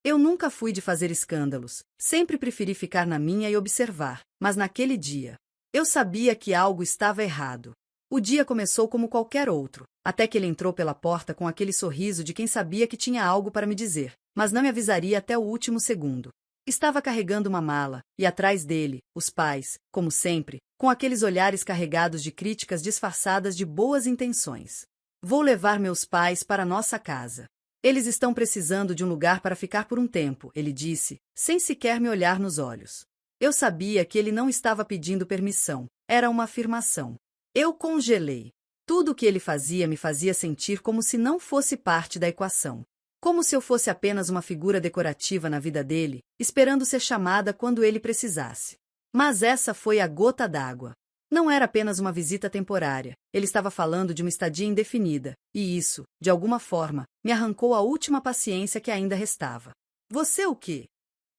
Eu nunca fui de fazer escândalos, sempre preferi ficar na minha e observar, mas naquele dia, eu sabia que algo estava errado. O dia começou como qualquer outro, até que ele entrou pela porta com aquele sorriso de quem sabia que tinha algo para me dizer, mas não me avisaria até o último segundo. Estava carregando uma mala, e atrás dele, os pais, como sempre, com aqueles olhares carregados de críticas disfarçadas de boas intenções. Vou levar meus pais para nossa casa. Eles estão precisando de um lugar para ficar por um tempo, ele disse, sem sequer me olhar nos olhos. Eu sabia que ele não estava pedindo permissão, era uma afirmação. Eu congelei. Tudo o que ele fazia me fazia sentir como se não fosse parte da equação. Como se eu fosse apenas uma figura decorativa na vida dele, esperando ser chamada quando ele precisasse. Mas essa foi a gota d'água. Não era apenas uma visita temporária, ele estava falando de uma estadia indefinida, e isso, de alguma forma, me arrancou a última paciência que ainda restava. Você o quê?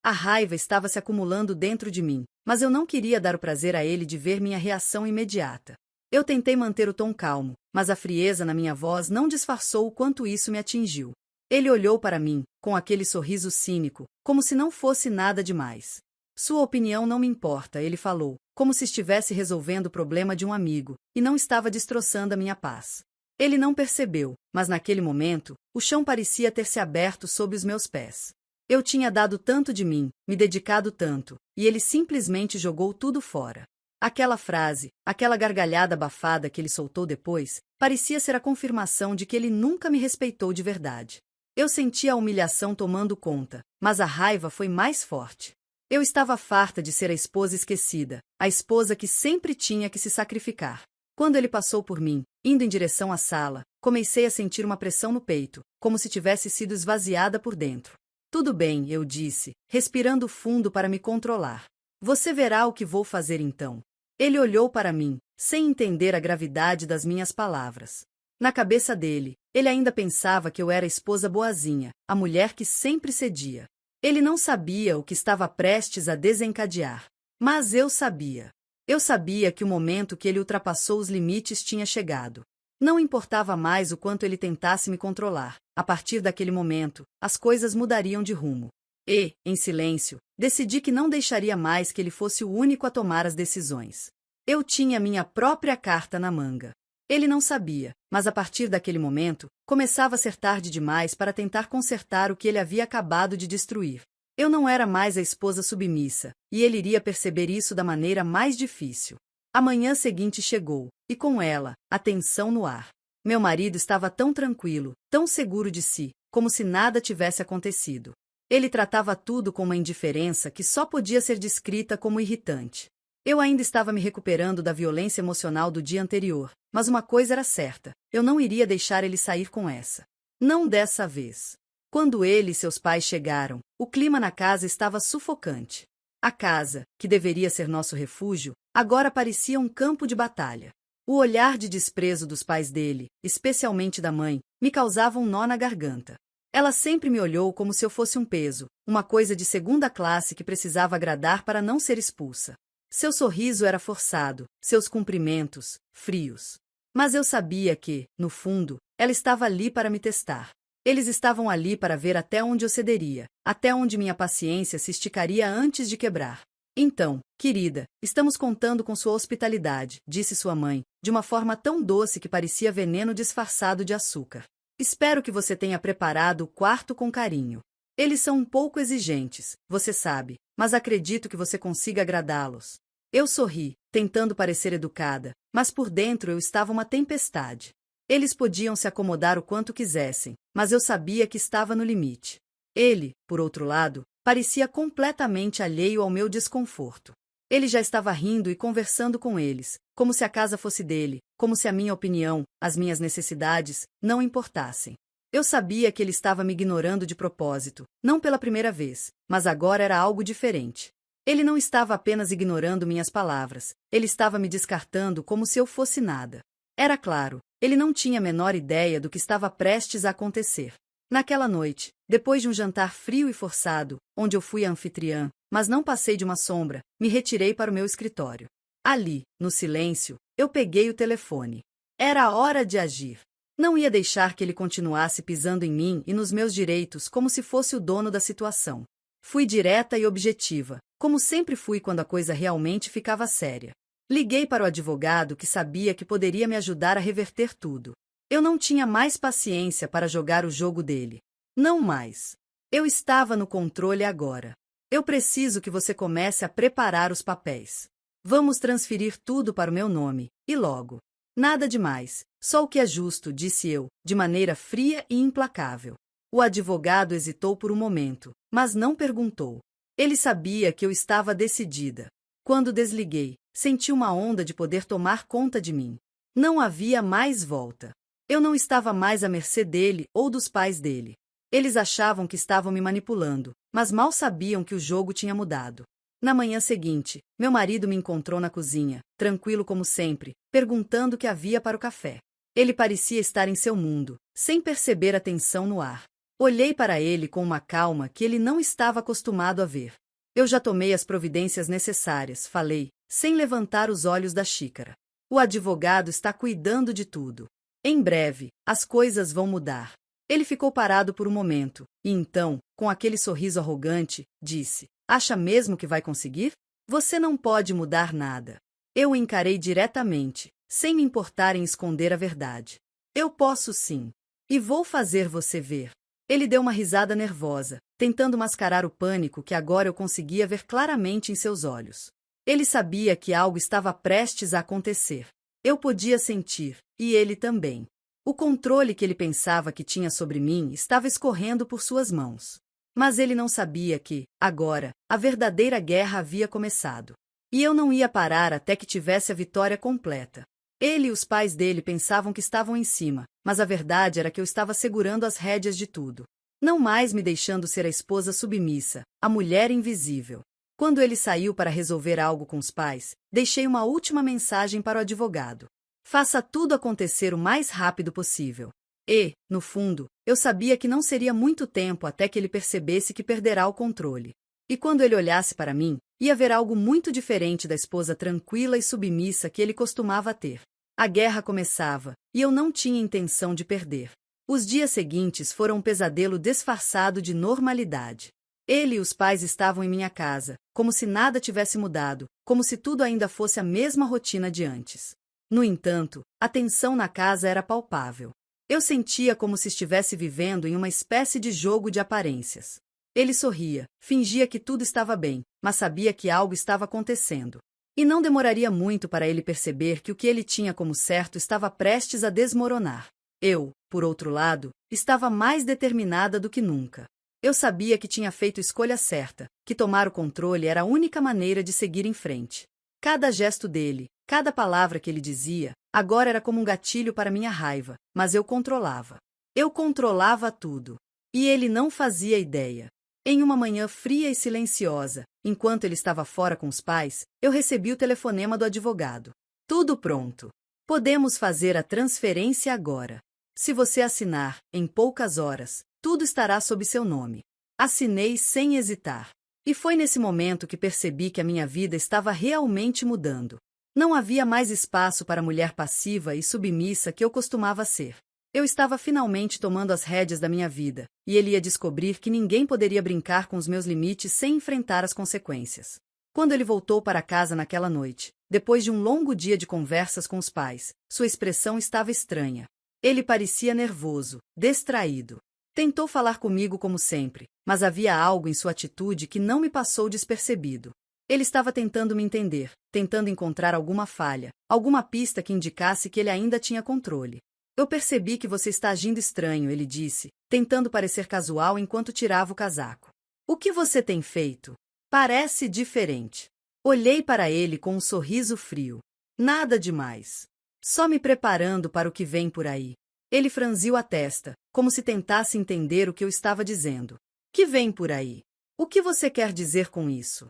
A raiva estava se acumulando dentro de mim, mas eu não queria dar o prazer a ele de ver minha reação imediata. Eu tentei manter o tom calmo, mas a frieza na minha voz não disfarçou o quanto isso me atingiu. Ele olhou para mim, com aquele sorriso cínico, como se não fosse nada demais. Sua opinião não me importa, ele falou, como se estivesse resolvendo o problema de um amigo, e não estava destroçando a minha paz. Ele não percebeu, mas naquele momento, o chão parecia ter se aberto sob os meus pés. Eu tinha dado tanto de mim, me dedicado tanto, e ele simplesmente jogou tudo fora. Aquela frase, aquela gargalhada abafada que ele soltou depois, parecia ser a confirmação de que ele nunca me respeitou de verdade. Eu sentia a humilhação tomando conta, mas a raiva foi mais forte. Eu estava farta de ser a esposa esquecida, a esposa que sempre tinha que se sacrificar. Quando ele passou por mim, indo em direção à sala, comecei a sentir uma pressão no peito, como se tivesse sido esvaziada por dentro. Tudo bem, eu disse, respirando fundo para me controlar. Você verá o que vou fazer então. Ele olhou para mim, sem entender a gravidade das minhas palavras. Na cabeça dele, ele ainda pensava que eu era a esposa boazinha, a mulher que sempre cedia. Ele não sabia o que estava prestes a desencadear. Mas eu sabia. Eu sabia que o momento que ele ultrapassou os limites tinha chegado. Não importava mais o quanto ele tentasse me controlar. A partir daquele momento, as coisas mudariam de rumo. E, em silêncio, decidi que não deixaria mais que ele fosse o único a tomar as decisões. Eu tinha minha própria carta na manga. Ele não sabia, mas a partir daquele momento, começava a ser tarde demais para tentar consertar o que ele havia acabado de destruir. Eu não era mais a esposa submissa, e ele iria perceber isso da maneira mais difícil. A manhã seguinte chegou, e com ela, a tensão no ar. Meu marido estava tão tranquilo, tão seguro de si, como se nada tivesse acontecido. Ele tratava tudo com uma indiferença que só podia ser descrita como irritante. Eu ainda estava me recuperando da violência emocional do dia anterior, mas uma coisa era certa, eu não iria deixar ele sair com essa. Não dessa vez. Quando ele e seus pais chegaram, o clima na casa estava sufocante. A casa, que deveria ser nosso refúgio, agora parecia um campo de batalha. O olhar de desprezo dos pais dele, especialmente da mãe, me causava um nó na garganta. Ela sempre me olhou como se eu fosse um peso, uma coisa de segunda classe que precisava agradar para não ser expulsa. Seu sorriso era forçado, seus cumprimentos, frios. Mas eu sabia que, no fundo, ela estava ali para me testar. Eles estavam ali para ver até onde eu cederia, até onde minha paciência se esticaria antes de quebrar. Então, querida, estamos contando com sua hospitalidade, disse sua mãe, de uma forma tão doce que parecia veneno disfarçado de açúcar. Espero que você tenha preparado o quarto com carinho. Eles são um pouco exigentes, você sabe, mas acredito que você consiga agradá-los. Eu sorri, tentando parecer educada, mas por dentro eu estava uma tempestade. Eles podiam se acomodar o quanto quisessem, mas eu sabia que estava no limite. Ele, por outro lado, parecia completamente alheio ao meu desconforto. Ele já estava rindo e conversando com eles, como se a casa fosse dele, como se a minha opinião, as minhas necessidades, não importassem. Eu sabia que ele estava me ignorando de propósito, não pela primeira vez, mas agora era algo diferente. Ele não estava apenas ignorando minhas palavras, ele estava me descartando como se eu fosse nada. Era claro, ele não tinha a menor ideia do que estava prestes a acontecer. Naquela noite, depois de um jantar frio e forçado, onde eu fui a anfitriã, mas não passei de uma sombra, me retirei para o meu escritório. Ali, no silêncio, eu peguei o telefone. Era a hora de agir. Não ia deixar que ele continuasse pisando em mim e nos meus direitos como se fosse o dono da situação. Fui direta e objetiva, como sempre fui quando a coisa realmente ficava séria. Liguei para o advogado que sabia que poderia me ajudar a reverter tudo. Eu não tinha mais paciência para jogar o jogo dele. Não mais. Eu estava no controle agora. Eu preciso que você comece a preparar os papéis. Vamos transferir tudo para o meu nome, e logo. Nada demais, só o que é justo, disse eu, de maneira fria e implacável. O advogado hesitou por um momento, mas não perguntou. Ele sabia que eu estava decidida. Quando desliguei, senti uma onda de poder tomar conta de mim. Não havia mais volta. Eu não estava mais à mercê dele ou dos pais dele. Eles achavam que estavam me manipulando, mas mal sabiam que o jogo tinha mudado. Na manhã seguinte, meu marido me encontrou na cozinha, tranquilo como sempre, perguntando o que havia para o café. Ele parecia estar em seu mundo, sem perceber a tensão no ar. Olhei para ele com uma calma que ele não estava acostumado a ver. Eu já tomei as providências necessárias, falei, sem levantar os olhos da xícara. O advogado está cuidando de tudo. Em breve, as coisas vão mudar. Ele ficou parado por um momento, e então, com aquele sorriso arrogante, disse: acha mesmo que vai conseguir? Você não pode mudar nada. Eu o encarei diretamente, sem me importar em esconder a verdade. Eu posso sim. E vou fazer você ver. Ele deu uma risada nervosa, tentando mascarar o pânico que agora eu conseguia ver claramente em seus olhos. Ele sabia que algo estava prestes a acontecer. Eu podia sentir, e ele também. O controle que ele pensava que tinha sobre mim estava escorrendo por suas mãos. Mas ele não sabia que, agora, a verdadeira guerra havia começado. E eu não ia parar até que tivesse a vitória completa. Ele e os pais dele pensavam que estavam em cima, mas a verdade era que eu estava segurando as rédeas de tudo. Não mais me deixando ser a esposa submissa, a mulher invisível. Quando ele saiu para resolver algo com os pais, deixei uma última mensagem para o advogado. Faça tudo acontecer o mais rápido possível. E, no fundo, eu sabia que não seria muito tempo até que ele percebesse que perderá o controle. E quando ele olhasse para mim, ia ver algo muito diferente da esposa tranquila e submissa que ele costumava ter. A guerra começava, e eu não tinha intenção de perder. Os dias seguintes foram um pesadelo disfarçado de normalidade. Ele e os pais estavam em minha casa, como se nada tivesse mudado, como se tudo ainda fosse a mesma rotina de antes. No entanto, a tensão na casa era palpável. Eu sentia como se estivesse vivendo em uma espécie de jogo de aparências. Ele sorria, fingia que tudo estava bem, mas sabia que algo estava acontecendo. E não demoraria muito para ele perceber que o que ele tinha como certo estava prestes a desmoronar. Eu, por outro lado, estava mais determinada do que nunca. Eu sabia que tinha feito a escolha certa, que tomar o controle era a única maneira de seguir em frente. Cada gesto dele, cada palavra que ele dizia, agora era como um gatilho para minha raiva, mas eu controlava. Eu controlava tudo. E ele não fazia ideia. Em uma manhã fria e silenciosa, enquanto ele estava fora com os pais, eu recebi o telefonema do advogado. Tudo pronto. Podemos fazer a transferência agora. Se você assinar, em poucas horas, tudo estará sob seu nome. Assinei sem hesitar. E foi nesse momento que percebi que a minha vida estava realmente mudando. Não havia mais espaço para a mulher passiva e submissa que eu costumava ser. Eu estava finalmente tomando as rédeas da minha vida, e ele ia descobrir que ninguém poderia brincar com os meus limites sem enfrentar as consequências. Quando ele voltou para casa naquela noite, depois de um longo dia de conversas com os pais, sua expressão estava estranha. Ele parecia nervoso, distraído. Tentou falar comigo como sempre, mas havia algo em sua atitude que não me passou despercebido. Ele estava tentando me entender, tentando encontrar alguma falha, alguma pista que indicasse que ele ainda tinha controle. Eu percebi que você está agindo estranho, ele disse, tentando parecer casual enquanto tirava o casaco. O que você tem feito? Parece diferente. Olhei para ele com um sorriso frio. Nada demais. Só me preparando para o que vem por aí. Ele franziu a testa, como se tentasse entender o que eu estava dizendo. Que vem por aí? O que você quer dizer com isso?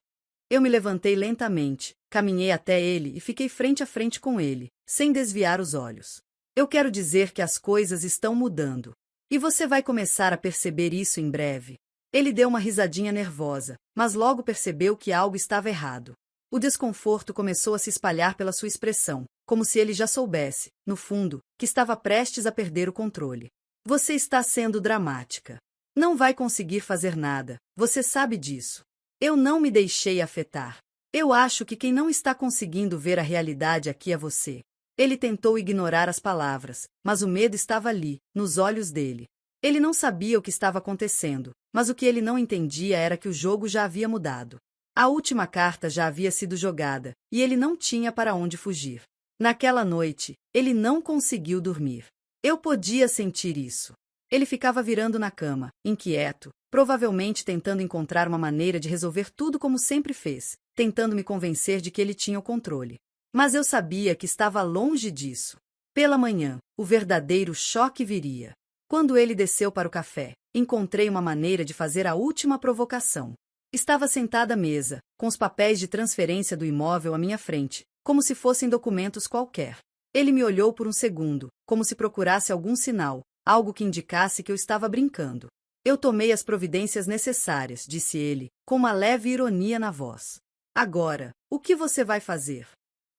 Eu me levantei lentamente, caminhei até ele e fiquei frente a frente com ele, sem desviar os olhos. Eu quero dizer que as coisas estão mudando. E você vai começar a perceber isso em breve. Ele deu uma risadinha nervosa, mas logo percebeu que algo estava errado. O desconforto começou a se espalhar pela sua expressão, como se ele já soubesse, no fundo, que estava prestes a perder o controle. Você está sendo dramática. Não vai conseguir fazer nada, você sabe disso. Eu não me deixei afetar. Eu acho que quem não está conseguindo ver a realidade aqui é você. Ele tentou ignorar as palavras, mas o medo estava ali, nos olhos dele. Ele não sabia o que estava acontecendo, mas o que ele não entendia era que o jogo já havia mudado. A última carta já havia sido jogada, e ele não tinha para onde fugir. Naquela noite, ele não conseguiu dormir. Eu podia sentir isso. Ele ficava virando na cama, inquieto, provavelmente tentando encontrar uma maneira de resolver tudo como sempre fez, tentando me convencer de que ele tinha o controle. Mas eu sabia que estava longe disso. Pela manhã, o verdadeiro choque viria. Quando ele desceu para o café, encontrei uma maneira de fazer a última provocação. Estava sentada à mesa, com os papéis de transferência do imóvel à minha frente, como se fossem documentos qualquer. Ele me olhou por um segundo, como se procurasse algum sinal, algo que indicasse que eu estava brincando. Eu tomei as providências necessárias, disse ele, com uma leve ironia na voz. Agora, o que você vai fazer?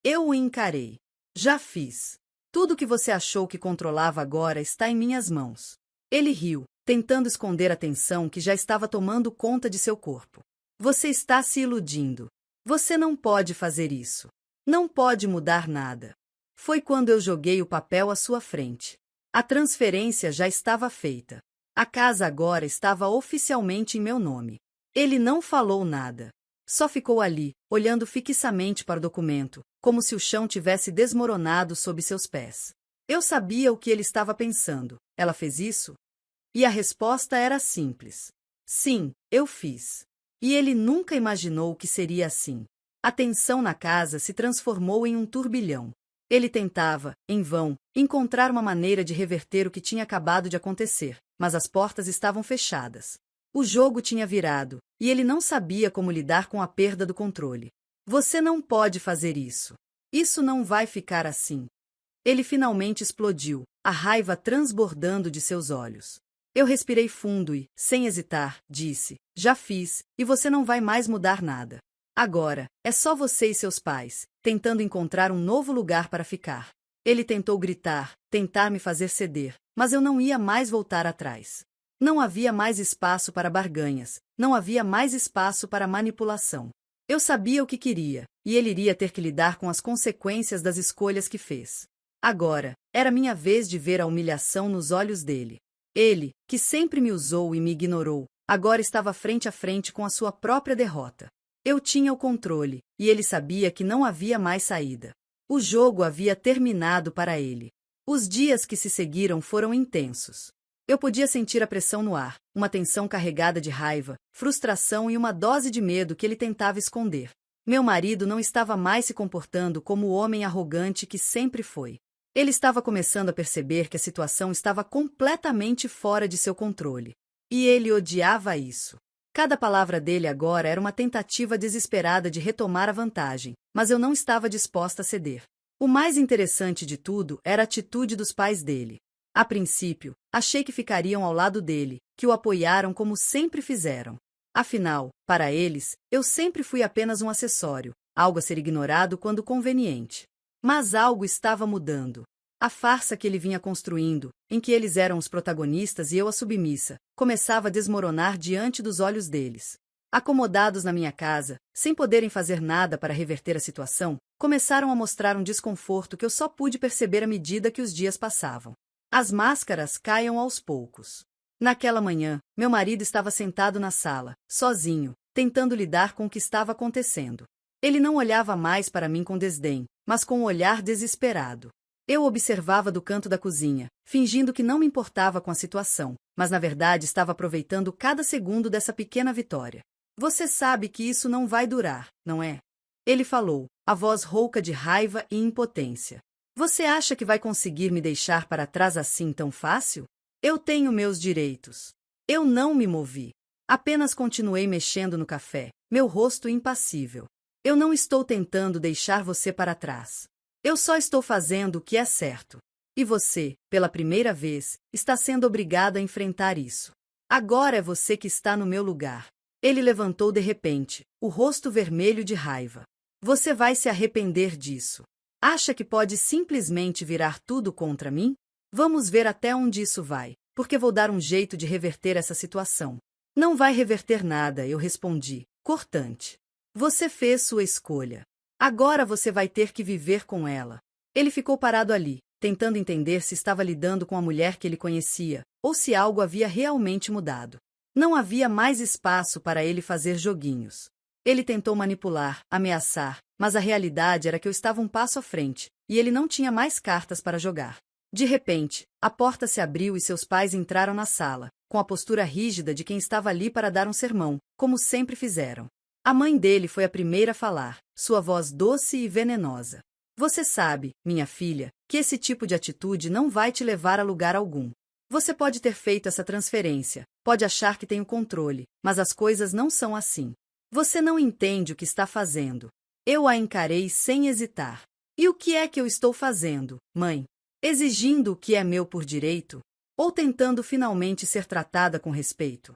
Eu o encarei. Já fiz. Tudo o que você achou que controlava agora está em minhas mãos. Ele riu, tentando esconder a tensão que já estava tomando conta de seu corpo. Você está se iludindo. Você não pode fazer isso. Não pode mudar nada. Foi quando eu joguei o papel à sua frente. A transferência já estava feita. A casa agora estava oficialmente em meu nome. Ele não falou nada. Só ficou ali, olhando fixamente para o documento, como se o chão tivesse desmoronado sob seus pés. Eu sabia o que ele estava pensando. Ela fez isso? E a resposta era simples. Sim, eu fiz. E ele nunca imaginou que seria assim. A tensão na casa se transformou em um turbilhão. Ele tentava, em vão, encontrar uma maneira de reverter o que tinha acabado de acontecer, mas as portas estavam fechadas. O jogo tinha virado, e ele não sabia como lidar com a perda do controle. Você não pode fazer isso. Isso não vai ficar assim. Ele finalmente explodiu, a raiva transbordando de seus olhos. Eu respirei fundo e, sem hesitar, disse, já fiz, e você não vai mais mudar nada. Agora, é só você e seus pais, tentando encontrar um novo lugar para ficar. Ele tentou gritar, tentar me fazer ceder, mas eu não ia mais voltar atrás. Não havia mais espaço para barganhas, não havia mais espaço para manipulação. Eu sabia o que queria, e ele iria ter que lidar com as consequências das escolhas que fez. Agora, era minha vez de ver a humilhação nos olhos dele. Ele, que sempre me usou e me ignorou, agora estava frente a frente com a sua própria derrota. Eu tinha o controle, e ele sabia que não havia mais saída. O jogo havia terminado para ele. Os dias que se seguiram foram intensos. Eu podia sentir a pressão no ar, uma tensão carregada de raiva, frustração e uma dose de medo que ele tentava esconder. Meu marido não estava mais se comportando como o homem arrogante que sempre foi. Ele estava começando a perceber que a situação estava completamente fora de seu controle. E ele odiava isso. Cada palavra dele agora era uma tentativa desesperada de retomar a vantagem, mas eu não estava disposta a ceder. O mais interessante de tudo era a atitude dos pais dele. A princípio, achei que ficariam ao lado dele, que o apoiaram como sempre fizeram. Afinal, para eles, eu sempre fui apenas um acessório, algo a ser ignorado quando conveniente. Mas algo estava mudando. A farsa que ele vinha construindo, em que eles eram os protagonistas e eu a submissa, começava a desmoronar diante dos olhos deles. Acomodados na minha casa, sem poderem fazer nada para reverter a situação, começaram a mostrar um desconforto que eu só pude perceber à medida que os dias passavam. As máscaras caíam aos poucos. Naquela manhã, meu marido estava sentado na sala, sozinho, tentando lidar com o que estava acontecendo. Ele não olhava mais para mim com desdém, mas com um olhar desesperado. Eu observava do canto da cozinha, fingindo que não me importava com a situação, mas na verdade estava aproveitando cada segundo dessa pequena vitória. Você sabe que isso não vai durar, não é? Ele falou, a voz rouca de raiva e impotência. Você acha que vai conseguir me deixar para trás assim tão fácil? Eu tenho meus direitos. Eu não me movi. Apenas continuei mexendo no café, meu rosto impassível. Eu não estou tentando deixar você para trás. Eu só estou fazendo o que é certo. E você, pela primeira vez, está sendo obrigado a enfrentar isso. Agora é você que está no meu lugar. Ele levantou de repente, o rosto vermelho de raiva. Você vai se arrepender disso. Acha que pode simplesmente virar tudo contra mim? Vamos ver até onde isso vai, porque vou dar um jeito de reverter essa situação. Não vai reverter nada, eu respondi, cortante. Você fez sua escolha. Agora você vai ter que viver com ela. Ele ficou parado ali, tentando entender se estava lidando com a mulher que ele conhecia, ou se algo havia realmente mudado. Não havia mais espaço para ele fazer joguinhos. Ele tentou manipular, ameaçar, mas a realidade era que eu estava um passo à frente, e ele não tinha mais cartas para jogar. De repente, a porta se abriu e seus pais entraram na sala, com a postura rígida de quem estava ali para dar um sermão, como sempre fizeram. A mãe dele foi a primeira a falar, sua voz doce e venenosa. Você sabe, minha filha, que esse tipo de atitude não vai te levar a lugar algum. Você pode ter feito essa transferência, pode achar que tem o controle, mas as coisas não são assim. Você não entende o que está fazendo. Eu a encarei sem hesitar. E o que é que eu estou fazendo, mãe? Exigindo o que é meu por direito? Ou tentando finalmente ser tratada com respeito?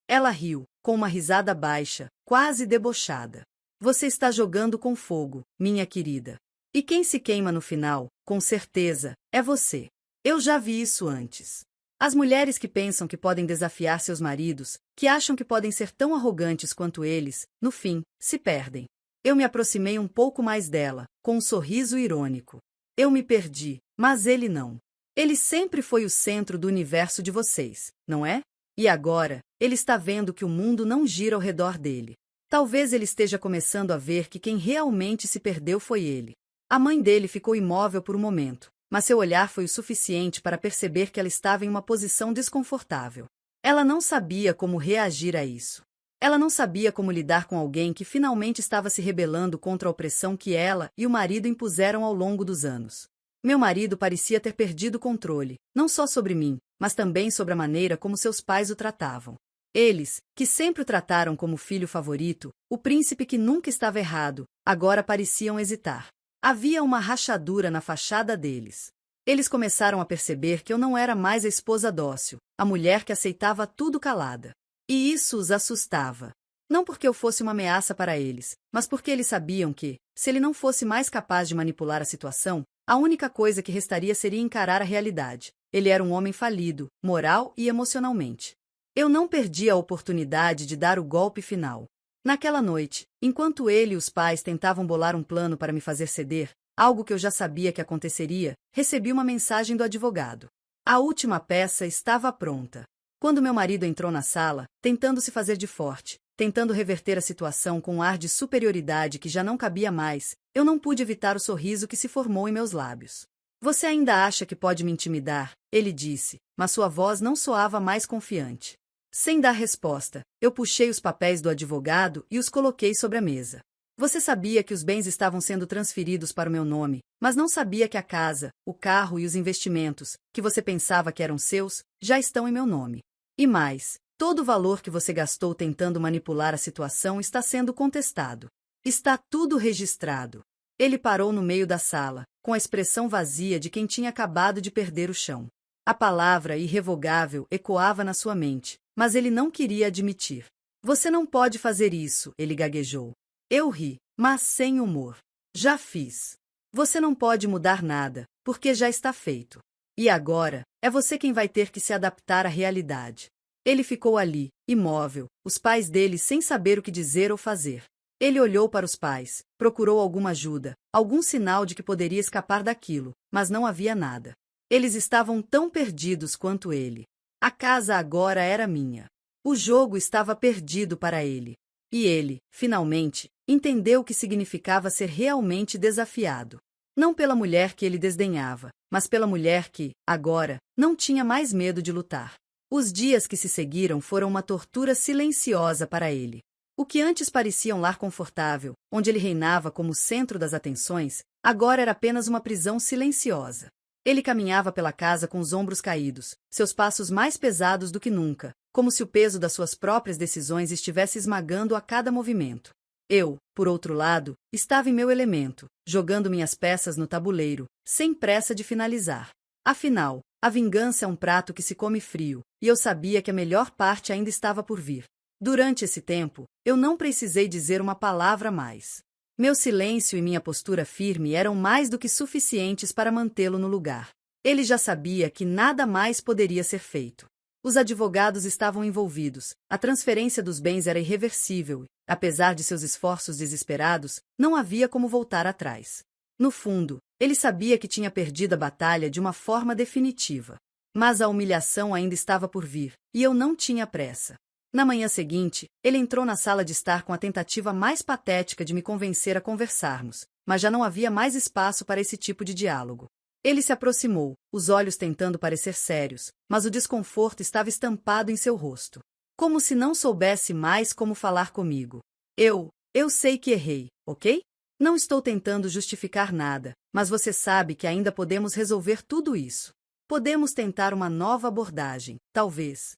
Ela riu, com uma risada baixa, quase debochada. Você está jogando com fogo, minha querida. E quem se queima no final, com certeza, é você. Eu já vi isso antes. As mulheres que pensam que podem desafiar seus maridos, que acham que podem ser tão arrogantes quanto eles, no fim, se perdem. Eu me aproximei um pouco mais dela, com um sorriso irônico. Eu me perdi, mas ele não. Ele sempre foi o centro do universo de vocês, não é? E agora, ele está vendo que o mundo não gira ao redor dele. Talvez ele esteja começando a ver que quem realmente se perdeu foi ele. A mãe dele ficou imóvel por um momento, mas seu olhar foi o suficiente para perceber que ela estava em uma posição desconfortável. Ela não sabia como reagir a isso. Ela não sabia como lidar com alguém que finalmente estava se rebelando contra a opressão que ela e o marido impuseram ao longo dos anos. Meu marido parecia ter perdido o controle, não só sobre mim, mas também sobre a maneira como seus pais o tratavam. Eles, que sempre o trataram como filho favorito, o príncipe que nunca estava errado, agora pareciam hesitar. Havia uma rachadura na fachada deles. Eles começaram a perceber que eu não era mais a esposa dócil, a mulher que aceitava tudo calada. E isso os assustava. Não porque eu fosse uma ameaça para eles, mas porque eles sabiam que, se ele não fosse mais capaz de manipular a situação, a única coisa que restaria seria encarar a realidade. Ele era um homem falido, moral e emocionalmente. Eu não perdi a oportunidade de dar o golpe final. Naquela noite, enquanto ele e os pais tentavam bolar um plano para me fazer ceder, algo que eu já sabia que aconteceria, recebi uma mensagem do advogado. A última peça estava pronta. Quando meu marido entrou na sala, tentando se fazer de forte, tentando reverter a situação com um ar de superioridade que já não cabia mais, eu não pude evitar o sorriso que se formou em meus lábios. Você ainda acha que pode me intimidar? Ele disse, mas sua voz não soava mais confiante. Sem dar resposta, eu puxei os papéis do advogado e os coloquei sobre a mesa. Você sabia que os bens estavam sendo transferidos para o meu nome, mas não sabia que a casa, o carro e os investimentos, que você pensava que eram seus, já estão em meu nome. E mais, todo o valor que você gastou tentando manipular a situação está sendo contestado. Está tudo registrado. Ele parou no meio da sala, com a expressão vazia de quem tinha acabado de perder o chão. A palavra irrevogável ecoava na sua mente, mas ele não queria admitir. Você não pode fazer isso, ele gaguejou. Eu ri, mas sem humor. Já fiz. Você não pode mudar nada, porque já está feito. E agora, é você quem vai ter que se adaptar à realidade. Ele ficou ali, imóvel, os pais dele sem saber o que dizer ou fazer. Ele olhou para os pais, procurou alguma ajuda, algum sinal de que poderia escapar daquilo, mas não havia nada. Eles estavam tão perdidos quanto ele. A casa agora era minha. O jogo estava perdido para ele. E ele, finalmente, entendeu o que significava ser realmente desafiado. Não pela mulher que ele desdenhava, mas pela mulher que, agora, não tinha mais medo de lutar. Os dias que se seguiram foram uma tortura silenciosa para ele. O que antes parecia um lar confortável, onde ele reinava como o centro das atenções, agora era apenas uma prisão silenciosa. Ele caminhava pela casa com os ombros caídos, seus passos mais pesados do que nunca, como se o peso das suas próprias decisões estivesse esmagando a cada movimento. Eu, por outro lado, estava em meu elemento, jogando minhas peças no tabuleiro, sem pressa de finalizar. Afinal, a vingança é um prato que se come frio, e eu sabia que a melhor parte ainda estava por vir. Durante esse tempo, eu não precisei dizer uma palavra a mais. Meu silêncio e minha postura firme eram mais do que suficientes para mantê-lo no lugar. Ele já sabia que nada mais poderia ser feito. Os advogados estavam envolvidos, a transferência dos bens era irreversível, e, apesar de seus esforços desesperados, não havia como voltar atrás. No fundo, ele sabia que tinha perdido a batalha de uma forma definitiva. Mas a humilhação ainda estava por vir, e eu não tinha pressa. Na manhã seguinte, ele entrou na sala de estar com a tentativa mais patética de me convencer a conversarmos, mas já não havia mais espaço para esse tipo de diálogo. Ele se aproximou, os olhos tentando parecer sérios, mas o desconforto estava estampado em seu rosto. Como se não soubesse mais como falar comigo. Eu sei que errei, ok? Não estou tentando justificar nada, mas você sabe que ainda podemos resolver tudo isso. Podemos tentar uma nova abordagem, talvez.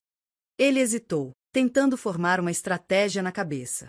Ele hesitou, tentando formar uma estratégia na cabeça.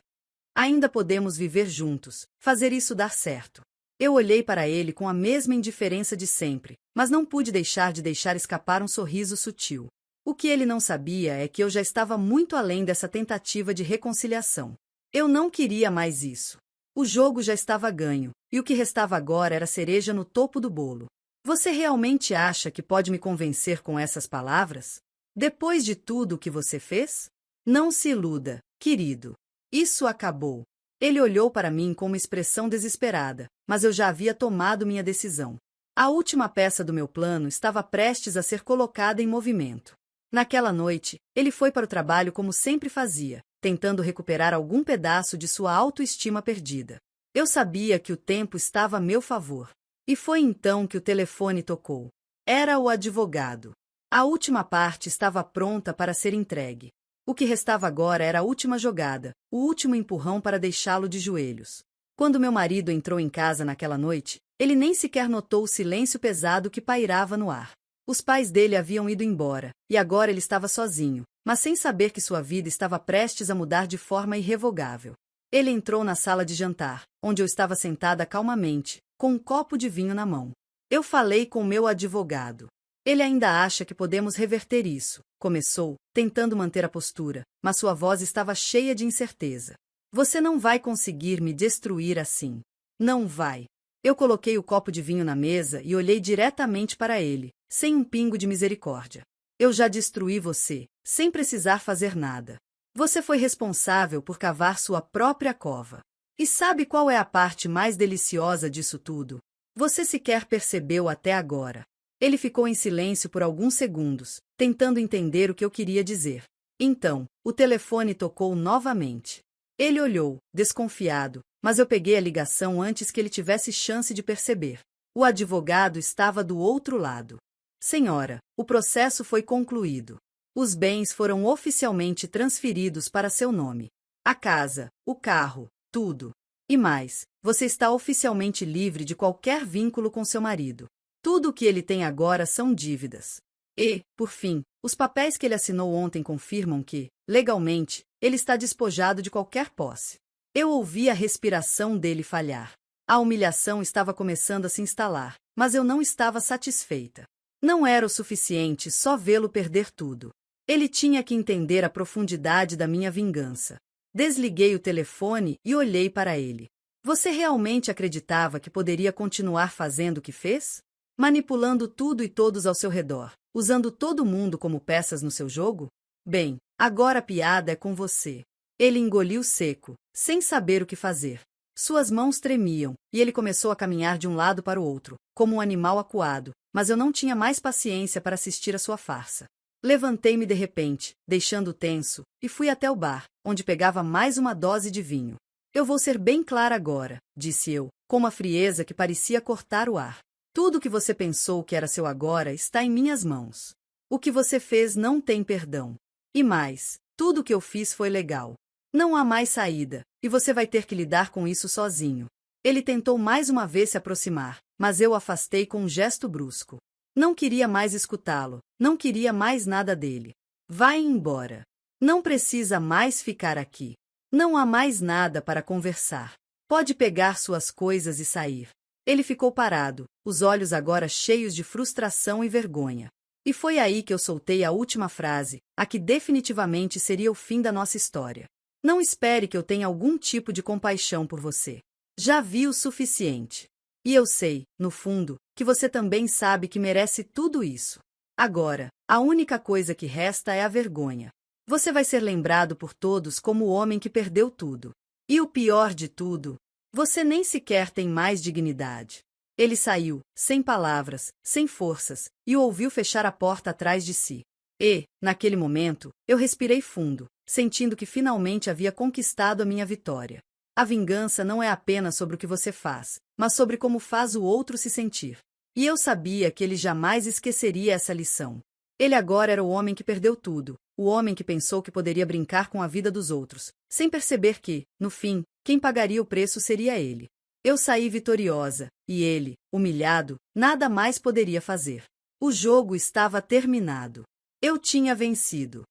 Ainda podemos viver juntos, fazer isso dar certo. Eu olhei para ele com a mesma indiferença de sempre, mas não pude deixar de deixar escapar um sorriso sutil. O que ele não sabia é que eu já estava muito além dessa tentativa de reconciliação. Eu não queria mais isso. O jogo já estava ganho, e o que restava agora era cereja no topo do bolo. Você realmente acha que pode me convencer com essas palavras? Depois de tudo o que você fez? Não se iluda, querido. Isso acabou. Ele olhou para mim com uma expressão desesperada, mas eu já havia tomado minha decisão. A última peça do meu plano estava prestes a ser colocada em movimento. Naquela noite, ele foi para o trabalho como sempre fazia, tentando recuperar algum pedaço de sua autoestima perdida. Eu sabia que o tempo estava a meu favor. E foi então que o telefone tocou. Era o advogado. A última parte estava pronta para ser entregue. O que restava agora era a última jogada, o último empurrão para deixá-lo de joelhos. Quando meu marido entrou em casa naquela noite, ele nem sequer notou o silêncio pesado que pairava no ar. Os pais dele haviam ido embora, e agora ele estava sozinho, mas sem saber que sua vida estava prestes a mudar de forma irrevogável. Ele entrou na sala de jantar, onde eu estava sentada calmamente, com um copo de vinho na mão. Eu falei com meu advogado. Ele ainda acha que podemos reverter isso, começou, tentando manter a postura, mas sua voz estava cheia de incerteza. Você não vai conseguir me destruir assim. Não vai. Eu coloquei o copo de vinho na mesa e olhei diretamente para ele, sem um pingo de misericórdia. Eu já destruí você, sem precisar fazer nada. Você foi responsável por cavar sua própria cova. E sabe qual é a parte mais deliciosa disso tudo? Você sequer percebeu até agora. Ele ficou em silêncio por alguns segundos, tentando entender o que eu queria dizer. Então, o telefone tocou novamente. Ele olhou, desconfiado, mas eu peguei a ligação antes que ele tivesse chance de perceber. O advogado estava do outro lado. Senhora, o processo foi concluído. Os bens foram oficialmente transferidos para seu nome. A casa, o carro, tudo. E mais, você está oficialmente livre de qualquer vínculo com seu marido. Tudo o que ele tem agora são dívidas. E, por fim, os papéis que ele assinou ontem confirmam que, legalmente, ele está despojado de qualquer posse. Eu ouvi a respiração dele falhar. A humilhação estava começando a se instalar, mas eu não estava satisfeita. Não era o suficiente só vê-lo perder tudo. Ele tinha que entender a profundidade da minha vingança. Desliguei o telefone e olhei para ele. Você realmente acreditava que poderia continuar fazendo o que fez? Manipulando tudo e todos ao seu redor, usando todo mundo como peças no seu jogo? Bem, agora a piada é com você. Ele engoliu seco, sem saber o que fazer. Suas mãos tremiam, e ele começou a caminhar de um lado para o outro, como um animal acuado, mas eu não tinha mais paciência para assistir a sua farsa. Levantei-me de repente, deixando-o tenso, e fui até o bar, onde pegava mais uma dose de vinho. Eu vou ser bem clara agora, disse eu, com uma frieza que parecia cortar o ar. Tudo o que você pensou que era seu agora está em minhas mãos. O que você fez não tem perdão. E mais, tudo o que eu fiz foi legal. Não há mais saída, e você vai ter que lidar com isso sozinho. Ele tentou mais uma vez se aproximar, mas eu o afastei com um gesto brusco. Não queria mais escutá-lo, não queria mais nada dele. Vai embora. Não precisa mais ficar aqui. Não há mais nada para conversar. Pode pegar suas coisas e sair. Ele ficou parado, os olhos agora cheios de frustração e vergonha. E foi aí que eu soltei a última frase, a que definitivamente seria o fim da nossa história. Não espere que eu tenha algum tipo de compaixão por você. Já vi o suficiente. E eu sei, no fundo, que você também sabe que merece tudo isso. Agora, a única coisa que resta é a vergonha. Você vai ser lembrado por todos como o homem que perdeu tudo. E o pior de tudo, você nem sequer tem mais dignidade. Ele saiu, sem palavras, sem forças, e o ouviu fechar a porta atrás de si. E, naquele momento, eu respirei fundo, sentindo que finalmente havia conquistado a minha vitória. A vingança não é apenas sobre o que você faz, mas sobre como faz o outro se sentir. E eu sabia que ele jamais esqueceria essa lição. Ele agora era o homem que perdeu tudo, o homem que pensou que poderia brincar com a vida dos outros, sem perceber que, no fim, quem pagaria o preço seria ele. Eu saí vitoriosa, e ele, humilhado, nada mais poderia fazer. O jogo estava terminado. Eu tinha vencido.